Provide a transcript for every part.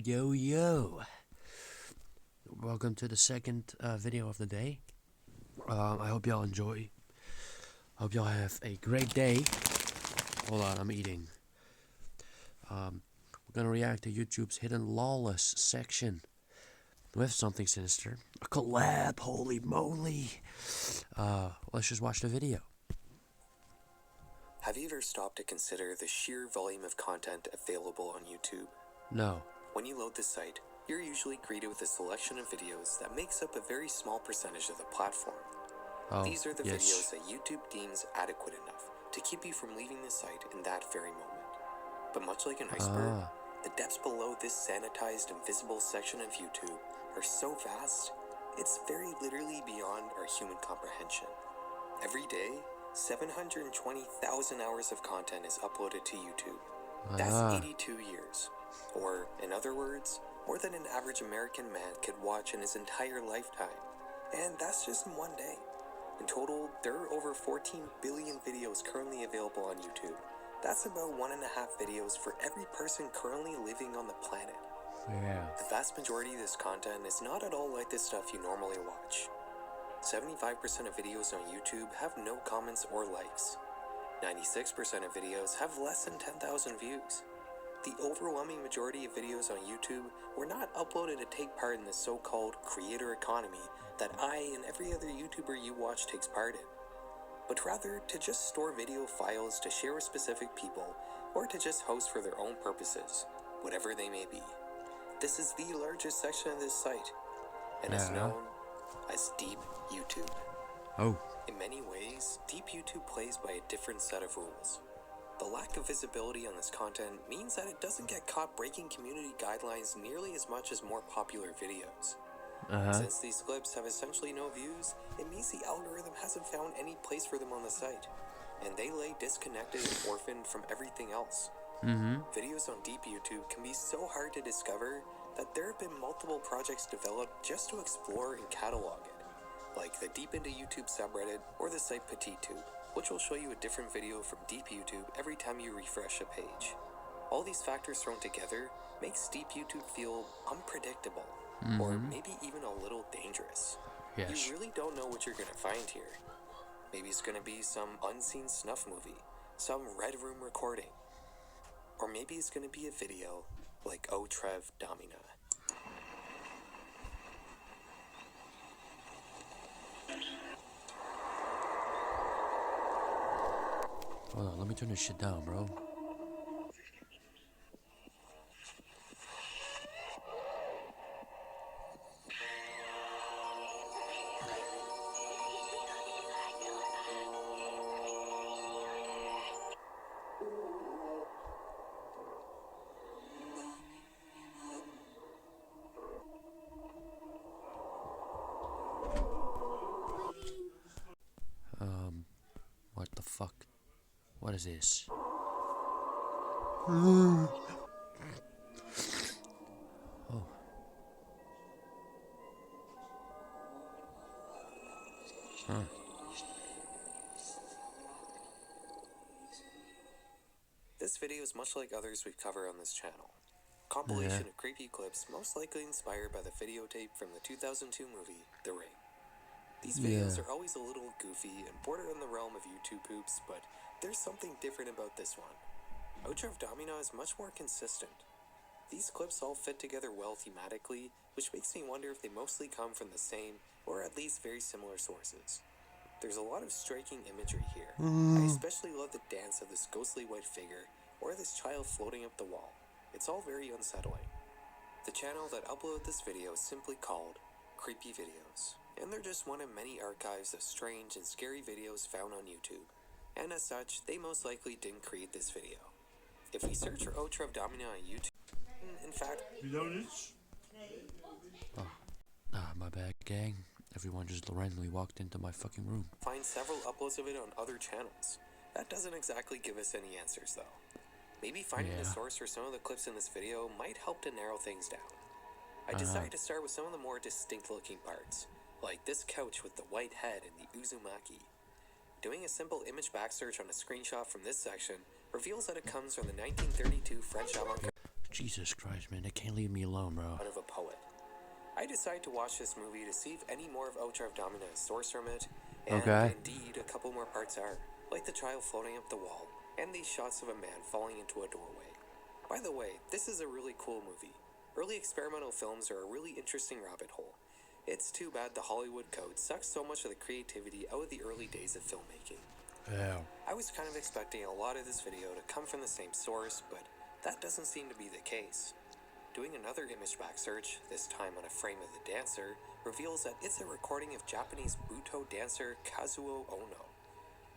Yo. Welcome to the second video of the day. I hope y'all enjoy. Hope y'all have a great day. Hold on, I'm eating. We're gonna react to YouTube's hidden lawless section with something sinister. A collab, holy moly. Let's just watch the video. Have you ever stopped to consider the sheer volume of content available on YouTube? No. When you load this site, you're usually greeted with a selection of videos that makes up a very small percentage of the platform. These are the videos that YouTube deems adequate enough to keep you from leaving the site in that very moment. But much like an iceberg, the depths below this sanitized and visible section of YouTube are so vast, it's very literally beyond our human comprehension. Every day, 720,000 hours of content is uploaded to YouTube. That's 82 years. Or, in other words, more than an average American man could watch in his entire lifetime. And that's just in one day. In total, there are over 14 billion videos currently available on YouTube. That's about 1.5 videos for every person currently living on the planet. Yeah. The vast majority of this content is not at all like the stuff you normally watch. 75% of videos on YouTube have no comments or likes. 96% of videos have less than 10,000 views. The overwhelming majority of videos on YouTube were not uploaded to take part in the so-called creator economy that I and every other YouTuber you watch takes part in, but rather to just store video files to share with specific people or to just host for their own purposes, whatever they may be. This is the largest section of this site, and is known as Deep YouTube. In many ways, Deep YouTube plays by a different set of rules. The lack of visibility on this content means that it doesn't get caught breaking community guidelines nearly as much as more popular videos. Since these clips have essentially no views, it means the algorithm hasn't found any place for them on the site, and they lay disconnected and orphaned from everything else. Videos on Deep YouTube can be so hard to discover that there have been multiple projects developed just to explore and catalog it, like the Deep Into YouTube subreddit or the site PetitTube, which will show you a different video from Deep YouTube every time you refresh a page. All these factors thrown together makes Deep YouTube feel unpredictable, or maybe even a little dangerous. You really don't know what you're gonna find here. Maybe it's gonna be some unseen snuff movie, some Red Room recording, or maybe it's gonna be a video like Otrev Domina. Hold on, let me turn this shit down, bro. What the fuck? What is this? Oh. This video is much like others we've covered on this channel. Compilation of creepy clips most likely inspired by the videotape from the 2002 movie, The Ring. These videos are always a little goofy and border on the realm of YouTube poops, but there's something different about this one. Otrev Domina is much more consistent. These clips all fit together well thematically, which makes me wonder if they mostly come from the same, or at least very similar sources. There's a lot of striking imagery here. I especially love the dance of this ghostly white figure, or this child floating up the wall. It's all very unsettling. The channel that uploaded this video is simply called Creepy Videos, and they're just one of many archives of strange and scary videos found on YouTube. And as such, they most likely didn't create this video. If we search for Otrev Domina on YouTube, in fact... my bad, gang. Everyone just randomly walked into my fucking room. Find several uploads of it on other channels. That doesn't exactly give us any answers, though. Maybe finding the source for some of the clips in this video might help to narrow things down. I decided to start with some of the more distinct-looking parts, like this couch with the white head and the Uzumaki. Doing a simple image backsearch on a screenshot from this section reveals that it comes from the 1932 French avant-garde. Jesus Christ, man, they can't leave me alone, bro. Of a poet. I decided to watch this movie to see if any more of Outrev Domina is sourced from it, and Okay. indeed, a couple more parts are, like the child floating up the wall, and these shots of a man falling into a doorway. By the way, this is a really cool movie. Early experimental films are a really interesting rabbit hole. It's too bad the Hollywood code sucks so much of the creativity out of the early days of filmmaking. Yeah. I was kind of expecting a lot of this video to come from the same source, but that doesn't seem to be the case. Doing another image back search, this time on a frame of the dancer, reveals that it's a recording of Japanese Buto dancer Kazuo Ono.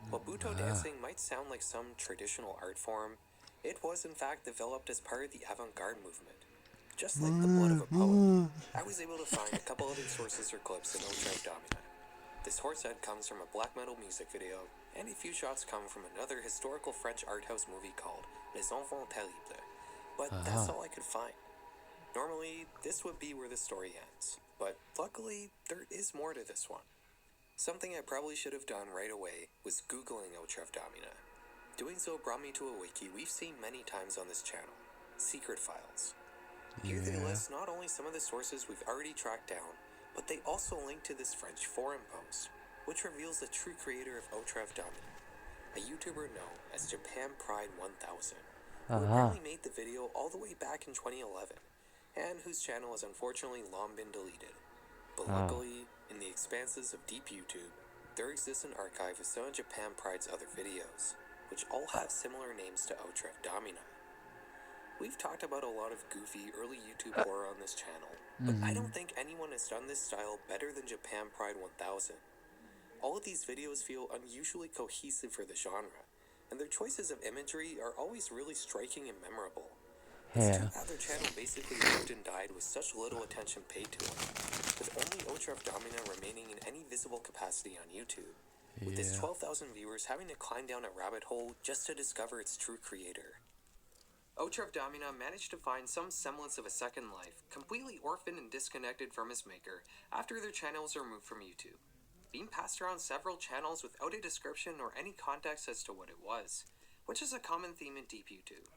While Buto dancing might sound like some traditional art form, it was in fact developed as part of the avant-garde movement. Just like the blood of a poet, I was able to find a couple other sources or clips in Outrev Domina. This horse head comes from a black metal music video, and a few shots come from another historical French art house movie called Les Enfants Terribles, but that's all I could find. Normally, this would be where the story ends, but luckily, there is more to this one. Something I probably should have done right away was Googling Outrev Domina. Doing so brought me to a wiki we've seen many times on this channel, Secret Files. Here they list not only some of the sources we've already tracked down, but they also link to this French forum post, which reveals the true creator of Outrev Domina, a YouTuber known as Japan Pride 1000, who apparently made the video all the way back in 2011, and whose channel has unfortunately long been deleted. But luckily, in the expanses of deep YouTube, there exists an archive of some of Japan Pride's other videos, which all have similar names to Outrev Domina. We've talked about a lot of goofy early YouTube horror on this channel, but I don't think anyone has done this style better than Japan Pride 1000. All of these videos feel unusually cohesive for the genre, and their choices of imagery are always really striking and memorable. It's too bad their channel basically lived and died with such little attention paid to it, with only Outrev Domina remaining in any visible capacity on YouTube, with its 12,000 viewers having to climb down a rabbit hole just to discover its true creator. Outrev Domina managed to find some semblance of a second life, completely orphaned and disconnected from its maker after their channels were removed from YouTube, being passed around several channels without a description or any context as to what it was, which is a common theme in deep YouTube.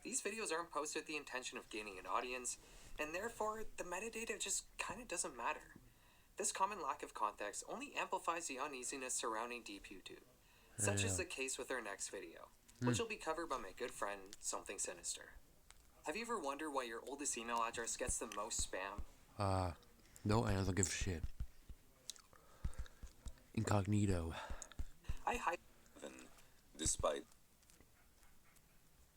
These videos aren't posted with the intention of gaining an audience, and therefore the metadata just kinda doesn't matter. This common lack of context only amplifies the uneasiness surrounding deep YouTube. Such is the case with our next video, which will be covered by my good friend, Something Sinister. Have you ever wondered why your oldest email address gets the most spam? No, I don't give a shit. Incognito. Despite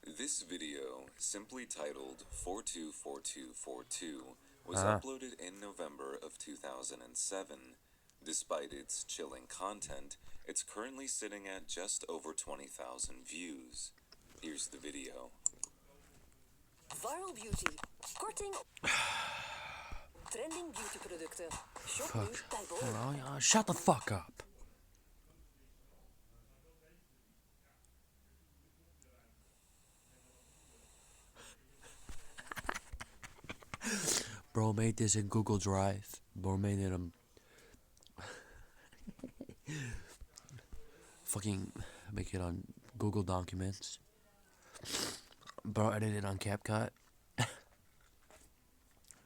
this video, simply titled 424242, was uploaded in November of 2007. Despite its chilling content, it's currently sitting at just over 20,000 views. Here's the video. Viral beauty. Korting. Trending beauty producten. Shop nu bij Bol. Shut the fuck up. Bro made this in Google Drive. Bro made it fucking make it on Google Documents. Bro edited on CapCut.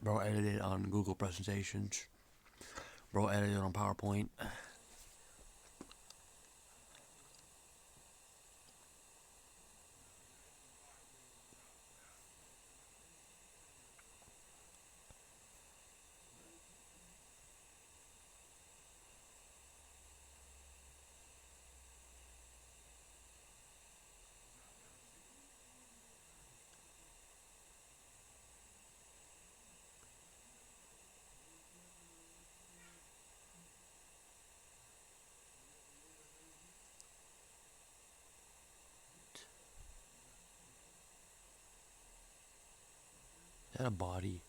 Bro edited on Google Presentations. Bro edited on PowerPoint. Is that a body?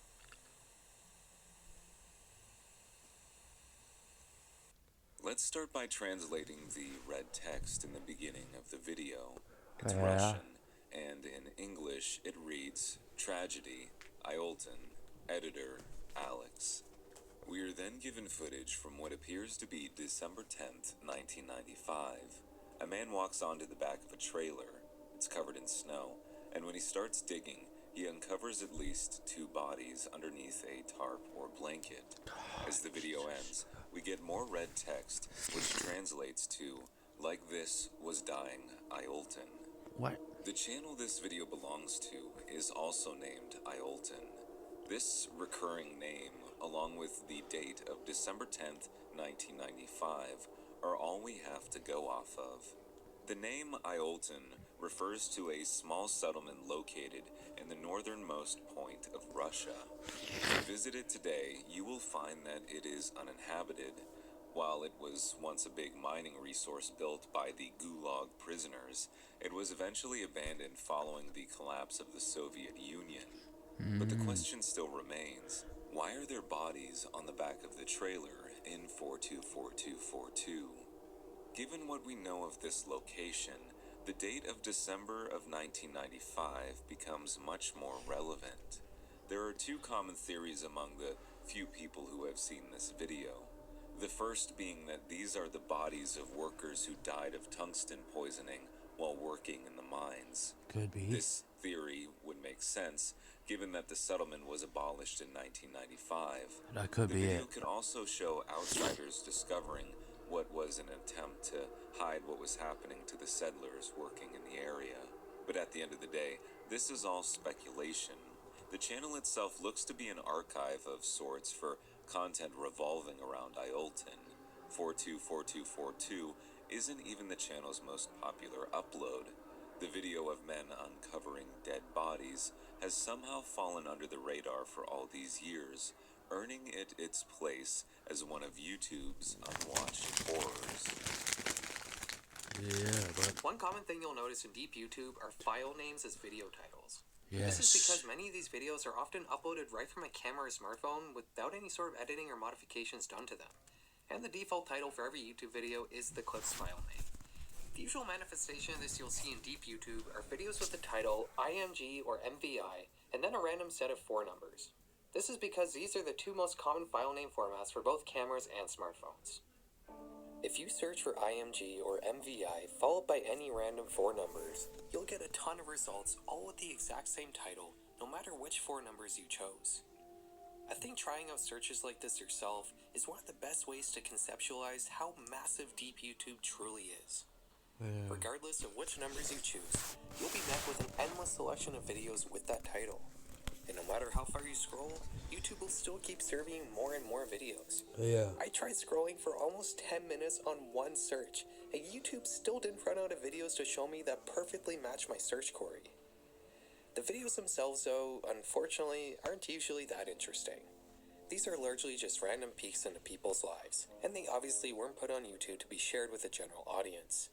Let's start by translating the red text in the beginning of the video. It's Yeah. Russian, and in English it reads, Tragedy, Iolton, Editor, Alex. We are then given footage from what appears to be December 10th, 1995. A man walks onto the back of a trailer. It's covered in snow, and when he starts digging, he uncovers at least 2 bodies underneath a tarp or blanket. As the video ends, we get more red text, which translates to, "Like this was dying Iolton." What? The channel this video belongs to is also named Iolton. This recurring name, along with the date of December 10th, 1995, are all we have to go off of. The name Iolton refers to a small settlement located in the northernmost point of Russia. If you visit it today, you will find that it is uninhabited. While it was once a big mining resource built by the Gulag prisoners, it was eventually abandoned following the collapse of the Soviet Union. But the question still remains, why are there bodies on the back of the trailer in 424242? Given what we know of this location, the date of December of 1995 becomes much more relevant. There are 2 common theories among the few people who have seen this video. The first being that these are the bodies of workers who died of tungsten poisoning while working in the mines. Could be. This theory would make sense, given that the settlement was abolished in 1995. That could The be video it. could also show outsiders discovering what was an attempt to hide what was happening to the settlers working in the area. But at the end of the day, this is all speculation. The channel itself looks to be an archive of sorts for content revolving around Iolton. 424242 isn't even the channel's most popular upload. The video of men uncovering dead bodies has somehow fallen under the radar for all these years, earning it its place as one of YouTube's unwatched horrors. Yeah, but One common thing you'll notice in deep YouTube are file names as video titles. yes. This is because many of these videos are often uploaded right from a camera or smartphone without any sort of editing or modifications done to them. And the default title for every YouTube video is the clip's file name. The usual manifestation of this you'll see in deep YouTube are videos with the title IMG or MVI and then a random set of 4 numbers. This is because these are the 2 most common file name formats for both cameras and smartphones. If you search for IMG or MVI followed by any random 4 numbers, you'll get a ton of results all with the exact same title, no matter which 4 numbers you chose. I think trying out searches like this yourself is one of the best ways to conceptualize how massive deep YouTube truly is. Yeah. Regardless of which numbers you choose, you'll be met with an endless selection of videos with that title. And no matter how far you scroll, YouTube will still keep serving you more and more videos. Yeah. I tried scrolling for almost 10 minutes on one search, and YouTube still didn't run out of videos to show me that perfectly match my search query. The videos themselves, though, unfortunately, aren't usually that interesting. These are largely just random peeks into people's lives, and they obviously weren't put on YouTube to be shared with the general audience.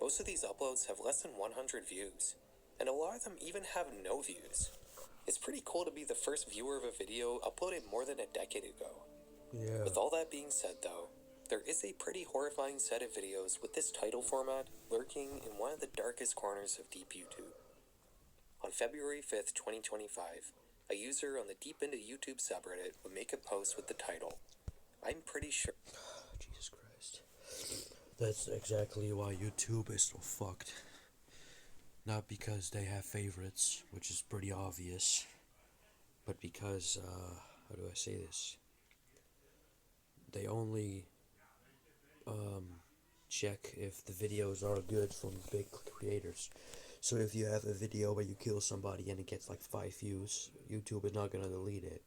Most of these uploads have less than 100 views, and a lot of them even have no views. It's pretty cool to be the first viewer of a video uploaded more than a decade ago. Yeah. With all that being said, though, there is a pretty horrifying set of videos with this title format lurking in one of the darkest corners of deep YouTube. On February 5th, 2025, a user on the Deep Into YouTube subreddit would make a post with the title, "I'm pretty sure..." Jesus Christ. That's exactly why YouTube is so fucked. Not because they have favorites, which is pretty obvious, but because, how do I say this? They only check if the videos are good from big creators. So if you have a video where you kill somebody and it gets like 5 views, YouTube is not gonna delete it.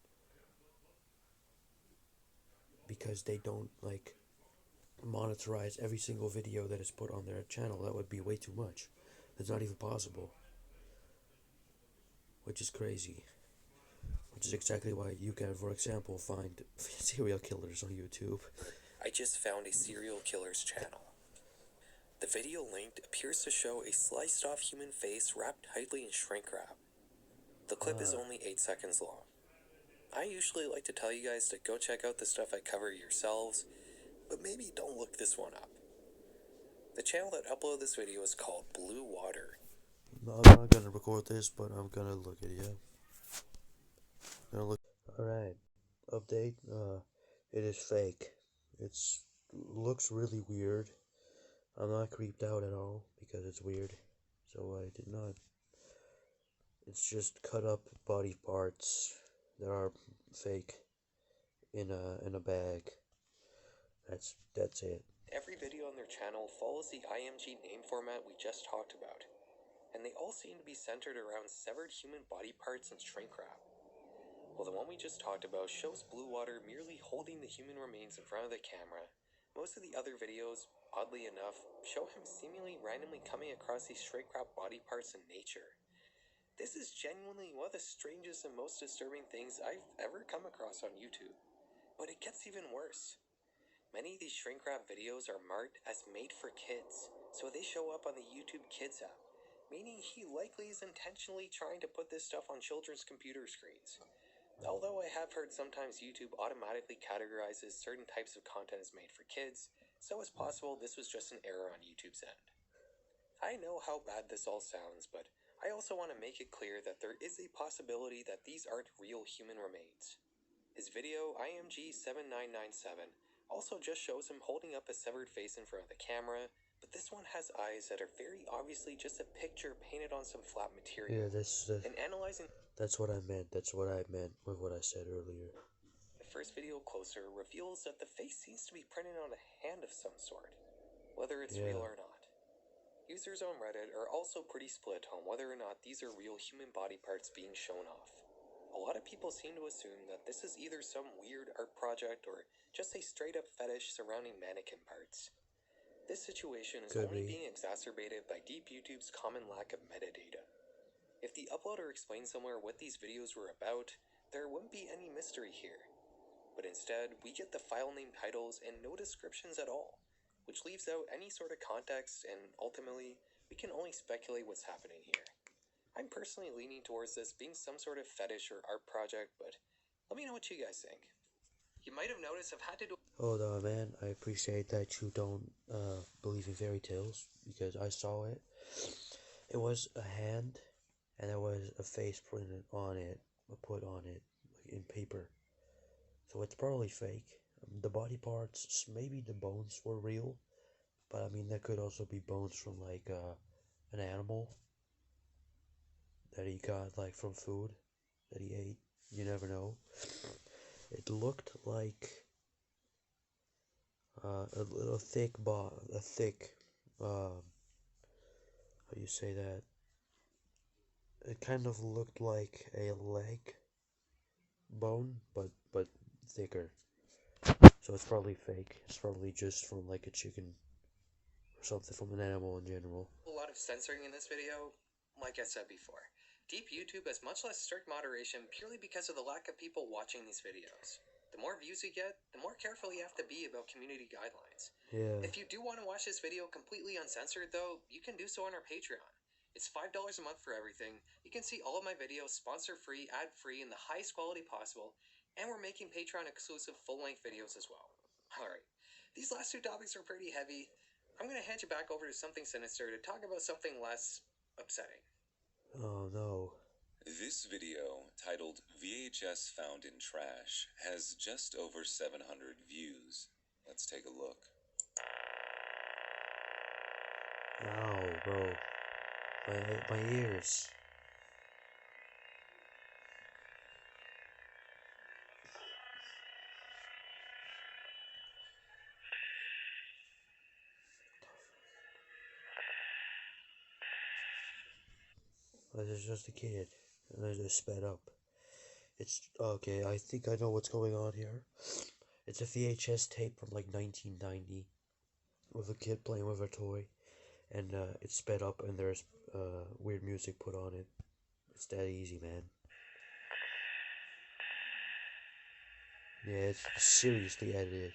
Because they don't like monetize every single video that is put on their channel. That would be way too much. It's not even possible. Which is crazy. Which is exactly why you can, for example, find serial killers on YouTube. I just found a serial killer's channel. The video linked appears to show a sliced off human face wrapped tightly in shrink wrap. The clip is only 8 seconds long. I usually like to tell you guys to go check out the stuff I cover yourselves, but maybe don't look this one up. The channel that uploaded this video is called Blue Water. I'm not gonna record this, but I'm gonna look at it. Alright, update. It is fake. It's looks really weird. I'm not creeped out at all because it's weird. So I did not It's just cut up body parts that are fake in a bag. That's it. Every video on their channel follows the IMG name format we just talked about, and they all seem to be centered around severed human body parts and shrink wrap. While the one we just talked about shows Blue Water merely holding the human remains in front of the camera, most of the other videos, oddly enough, show him seemingly randomly coming across these shrink wrap body parts in nature. This is genuinely one of the strangest and most disturbing things I've ever come across on YouTube. But it gets even worse. Many of these shrink wrap videos are marked as made for kids, so they show up on the YouTube Kids app, meaning he likely is intentionally trying to put this stuff on children's computer screens. Although I have heard sometimes YouTube automatically categorizes certain types of content as made for kids, so it's possible this was just an error on YouTube's end. I know how bad this all sounds, but I also want to make it clear that there is a possibility that these aren't real human remains. His video, IMG7997, also just shows him holding up a severed face in front of the camera, but this one has eyes that are very obviously just a picture painted on some flat material. Yeah, And analyzing that's what I meant. That's what I meant with what I said earlier. the first video closer reveals that the face seems to be printed on a hand of some sort, whether it's real or not. Users on Reddit are also pretty split on whether or not these are real human body parts being shown off. A lot of people seem to assume that this is either some weird art project or just a straight up fetish surrounding mannequin parts. This situation is only being exacerbated by Deep YouTube's common lack of metadata. If the uploader explained somewhere what these videos were about, there wouldn't be any mystery here. But instead, we get the file name titles and no descriptions at all, which leaves out any sort of context, and ultimately, we can only speculate what's happening here. I'm personally leaning towards this being some sort of fetish or art project, but let me know what you guys think. You might have noticed I've had to do... Hold on, man. I appreciate that you don't believe in fairy tales, because I saw it. It was a hand, and there was a face printed on it, put on it, like in paper. So it's probably fake. The body parts, maybe the bones were real, but I mean, there could also be bones from like an animal that he got like from food that he ate. You never know. It looked like a little thick how do you say that? It kind of looked like a leg bone, but thicker. So it's probably fake. It's probably just from like a chicken or something, from an animal in general. A lot of censoring in this video, like I said before. Deep YouTube has much less strict moderation purely because of the lack of people watching these videos. The more views you get, the more careful you have to be about community guidelines. Yeah. If you do want to watch this video completely uncensored though, you can do so on our Patreon. It's $5 a month for everything. You can see all of my videos sponsor-free, ad-free, in the highest quality possible, and we're making Patreon-exclusive full-length videos as well. Alright, these last two topics are pretty heavy. I'm going to hand you back over to something sinister to talk about something less upsetting. Oh no. This video, titled VHS Found in Trash, has just over 700 views. Let's take a look. Ow, bro. My ears. This is just a kid, and I just sped up. It's okay. I think I know what's going on here. It's a VHS tape from like 1990 with a kid playing with a toy, and it's sped up, and there's weird music put on it. It's that easy, man. Yeah, it's seriously edited.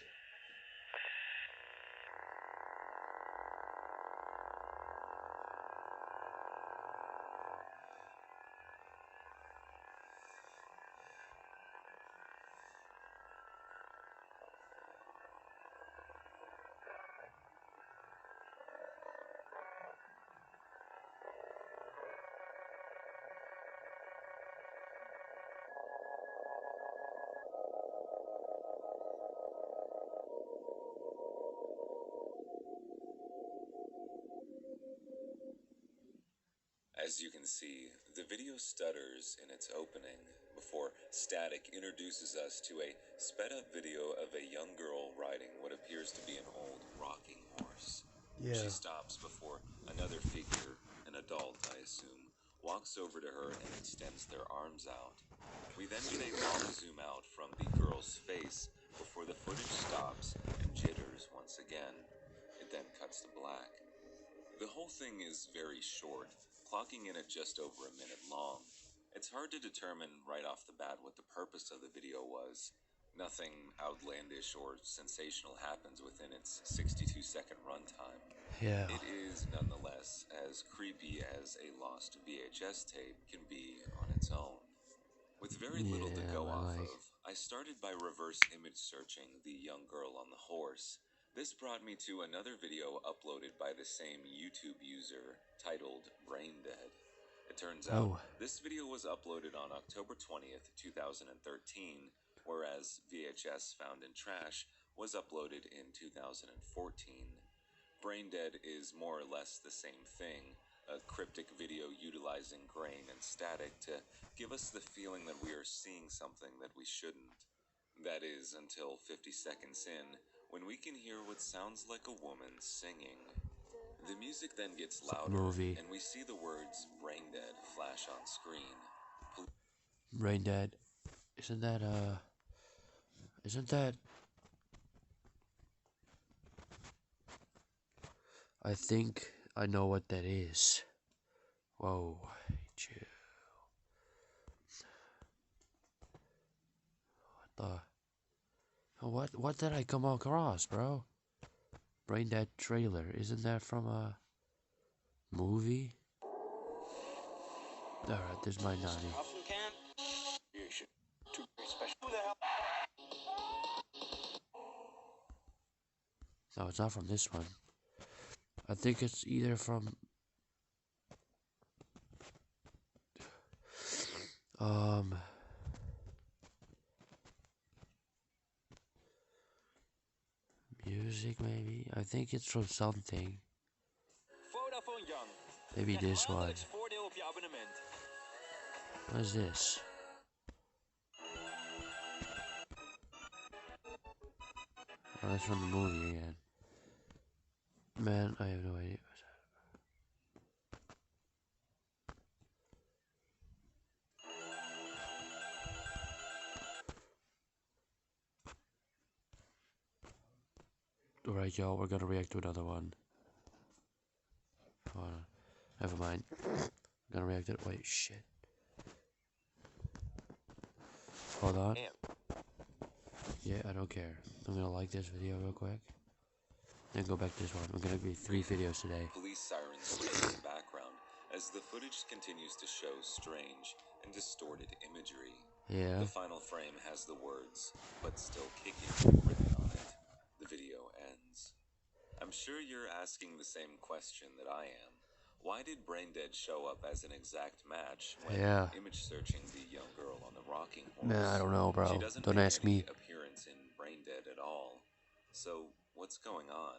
As you can see, The video stutters in its opening before Static introduces us to a sped-up video of a young girl riding what appears to be an old rocking horse. She stops before another figure, an adult I assume, walks over to her and extends their arms out. We then get a long zoom out from the girl's face before the footage stops and jitters once again. It then cuts to black. The whole thing is very short, clocking in at just over a minute long. It's hard to determine right off the bat what the purpose of the video was. Nothing outlandish or sensational happens within its 62-second runtime. Yeah. It is nonetheless as creepy as a lost VHS tape can be on its own. With very little to go off of, I started by reverse image searching the young girl on the horse. This brought me to another video uploaded by the same YouTube user, titled Brain Dead. It turns out, this video was uploaded on October 20th, 2013, whereas VHS Found in Trash was uploaded in 2014. Brain Dead is more or less the same thing, a cryptic video utilizing grain and static to give us the feeling that we are seeing something that we shouldn't. That is, until 50 seconds in, when we can hear what sounds like a woman singing. The music then gets louder, and we see the words Brain Dead flash on screen. Brain Dead. Isn't that I think I know what that is. Whoa, chill. What did I come across, bro? Brain Dead trailer. Isn't that from a movie? Alright, this might not be. No, it's not from this one. I think it's either from music maybe. I think it's from something. Maybe this one. What is this? Oh, that's from the movie again. Man, I have no idea. Alright, y'all, we're gonna react to another one. Hold on. Never mind. I'm gonna react to it. Wait, shit. Hold on. Yeah, I don't care. I'm gonna like this video real quick. Then go back to this one. We're gonna be 3 videos today. Police sirens play in the background as the footage continues to show strange and distorted imagery. Yeah. The final frame has the words, "but still kicking," written on it. The video ends. I'm sure you're asking the same question that I am. Why did Brain Dead show up as an exact match when image searching the young girl on the rocking horse? Man, I don't know, bro. She doesn't Don't make ask any me. appearance in Brain Dead at all. So, what's going on?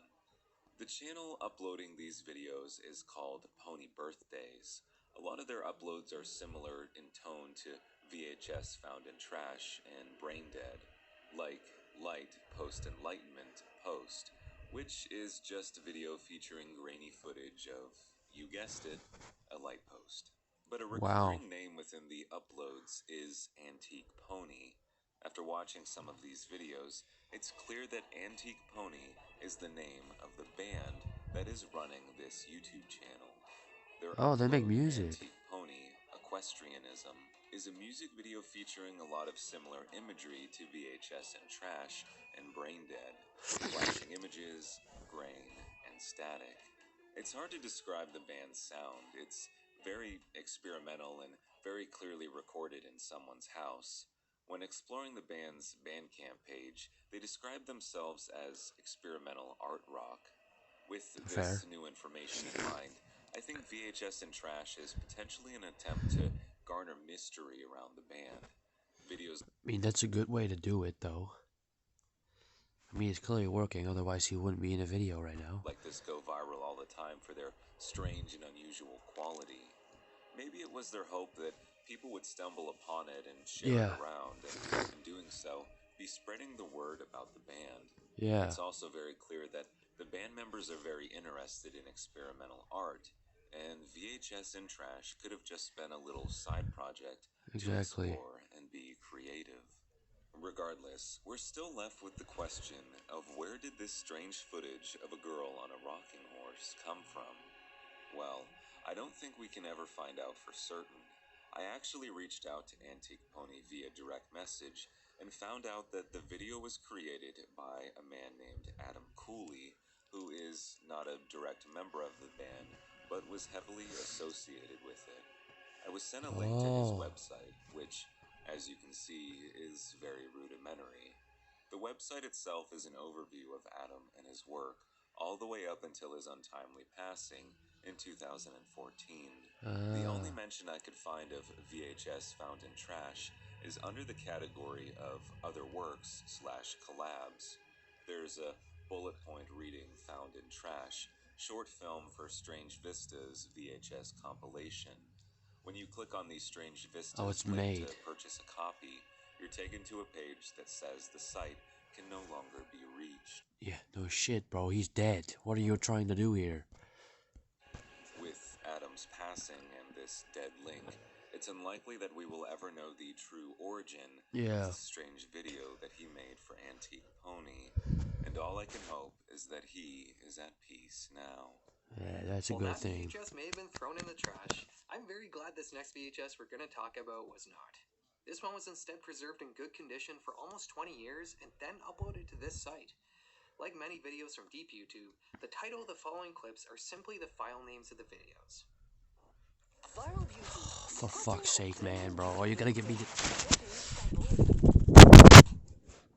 The channel uploading these videos is called Pony Birthdays. A lot of their uploads are similar in tone to VHS Found in Trash and Brain Dead, like Light Post Enlightenment Post, which is just video featuring grainy footage of, you guessed it, a light post. But a recurring name within the uploads is Antique Pony. After watching some of these videos, it's clear that Antique Pony is the name of the band that is running this YouTube channel. They make music. Antique Pony, Equestrianism, is a music video featuring a lot of similar imagery to VHS and Trash and Brain Dead, flashing images, grain, and static. It's hard to describe the band's sound. It's very experimental and very clearly recorded in someone's house. When exploring the band's Bandcamp page, they describe themselves as experimental art rock. With this new information in mind, I think VHS and Trash is potentially an attempt to garner mystery around the band. Videos. I mean, that's a good way to do it, though. I mean, it's clearly working, otherwise he wouldn't be in a video right now. Like this go viral all the time for their strange and unusual quality. Maybe it was their hope that people would stumble upon it and share it around, and in doing so, be spreading the word about the band. Yeah. It's also very clear that the band members are very interested in experimental art, and VHS in Trash could have just been a little side project to Exactly. explore and be creative. Regardless, we're still left with the question of where did this strange footage of a girl on a rocking horse come from? Well, I don't think we can ever find out for certain. I actually reached out to Antique Pony via direct message and found out that the video was created by a man named Adam Cooley, who is not a direct member of the band, but was heavily associated with it. I was sent a link to his website, which, as you can see, is very rudimentary. The website itself is an overview of Adam and his work, all the way up until his untimely passing in 2014. The only mention I could find of VHS found in Trash is under the category of Other Works / Collabs. There's a bullet point reading found in Trash, short film for Strange Vistas VHS compilation. When you click on the Strange Vistas link to purchase a copy, you're taken to a page that says the site can no longer be reached. Yeah, no shit, bro. He's dead. What are you trying to do here? With Adam's passing and this dead link, it's unlikely that we will ever know the true origin of the strange video that he made for Antique Pony, and all I can hope is that he is at peace now. Yeah, that's a good thing. While that VHS may have been thrown in the trash, I'm very glad this next VHS we're going to talk about was not. This one was instead preserved in good condition for almost 20 years and then uploaded to this site. Like many videos from deep YouTube, the title of the following clips are simply the file names of the videos. Viral beauty. For fuck's sake, man, bro. You gotta give me the...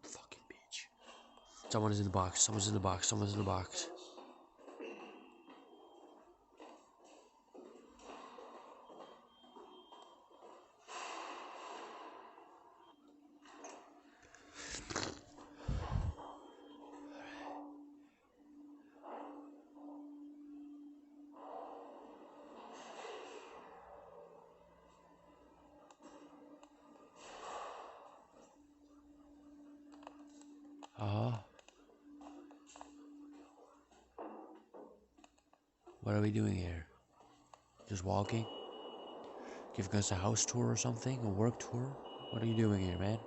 Fucking bitch. Someone is in the box. Someone's in the box. Someone's in the box. What are we doing here? Just walking? Giving us a house tour or something? A work tour? What are you doing here, man?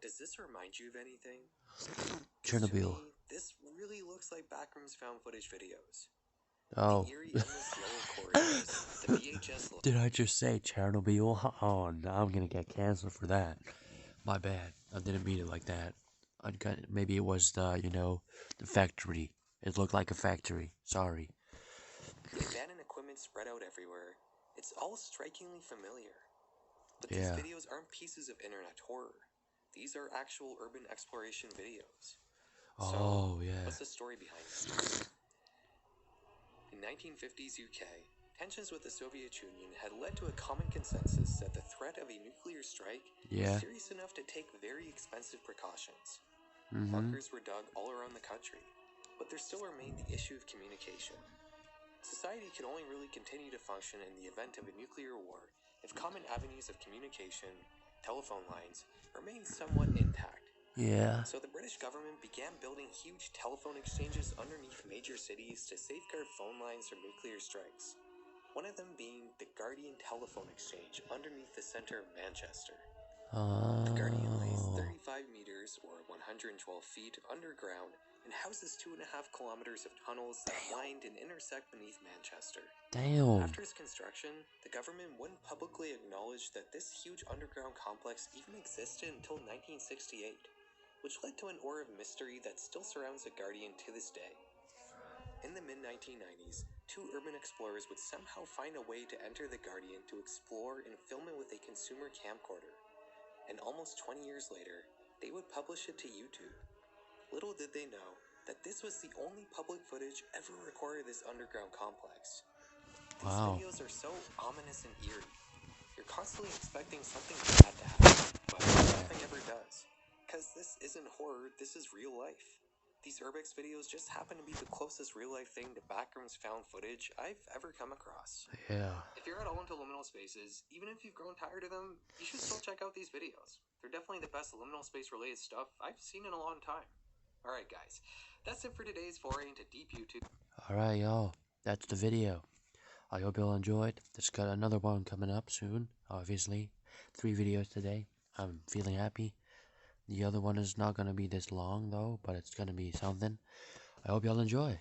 Does this remind you of anything? Chernobyl. To me, this really looks like Backrooms found footage videos. Oh. The eerie, endless yellow corridors, the VHS look. Did I just say Chernobyl? Oh, no, I'm gonna get canceled for that. My bad. I didn't mean it like that. Maybe it was the, the factory. It looked like a factory. Sorry. The abandoned equipment spread out everywhere. It's all strikingly familiar. But these videos aren't pieces of internet horror. These are actual urban exploration videos. Oh, so, yeah. what's the story behind it? In 1950s UK, tensions with the Soviet Union had led to a common consensus that the threat of a nuclear strike was serious enough to take very expensive precautions. Bunkers were dug all around the country, but there still remained the issue of communication. Society could only really continue to function in the event of a nuclear war if common avenues of communication, telephone lines, remained somewhat intact. Yeah. So the British government began building huge telephone exchanges underneath major cities to safeguard phone lines from nuclear strikes. One of them being the Guardian Telephone Exchange underneath the center of Manchester. The Guardian lays 35 meters or 112 feet underground and houses 2.5 kilometers of tunnels that wind and intersect beneath Manchester. Damn. After its construction, the government wouldn't publicly acknowledge that this huge underground complex even existed until 1968. Which led to an aura of mystery that still surrounds the Guardian to this day. In the mid-1990s, two urban explorers would somehow find a way to enter the Guardian to explore and film it with a consumer camcorder. And almost 20 years later, they would publish it to YouTube. Little did they know, that this was the only public footage ever recorded of this underground complex. These Wow. videos are so ominous and eerie. You're constantly expecting something bad to happen, but nothing ever does. Because this isn't horror, this is real life. These Urbex videos just happen to be the closest real-life thing to Backrooms found footage I've ever come across. Yeah. If you're at all into liminal spaces, even if you've grown tired of them, you should still check out these videos. They're definitely the best liminal space-related stuff I've seen in a long time. Alright guys, that's it for today's foray into deep YouTube. Alright, y'all. That's the video. I hope y'all enjoyed. There's got another one coming up soon, obviously. 3 videos today. I'm feeling happy. The other one is not going to be this long, though, but it's going to be something. I hope y'all enjoy.